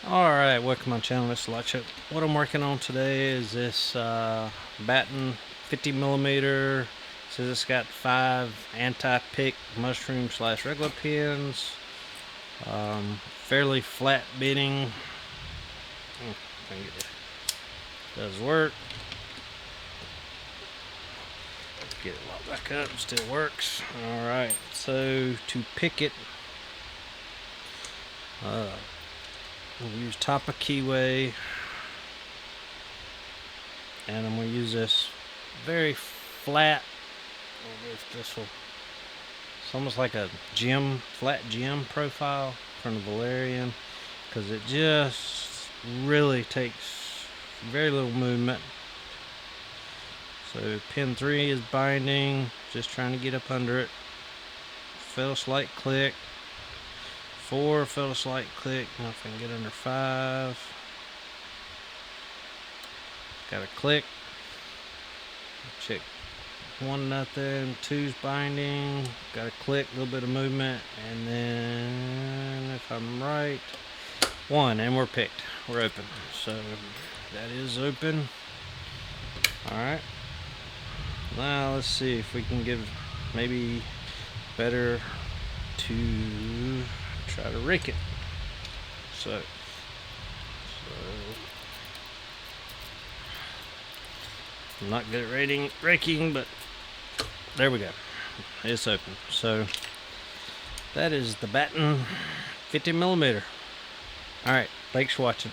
Alright, welcome to my channel, Mr. Locksport. What I'm working on today is this Baton 50mm. Says it's got 5 anti-pick mushroom / regular pins. Fairly flat bitting. Does work. Get it locked back up, still works. Alright, so to pick it, we'll use top of keyway, and I'm going to use this very flat. This will, it's almost like a flat gem profile from the Valerian, because it just really takes very little movement. So pin 3 is binding, just trying to get up under it. Felt a slight click. 4 felt a slight click. Now if I can get under 5. Got a click. Check 1, nothing. 2's binding. Got a click, a little bit of movement, and then if I'm right, 1, and we're picked. We're open. So that is open. Alright. Now let's see if we can give maybe better to try to rake it. So I'm not good at raking, but there we go. It's open. So that is the Baton 50mm. Alright, thanks for watching.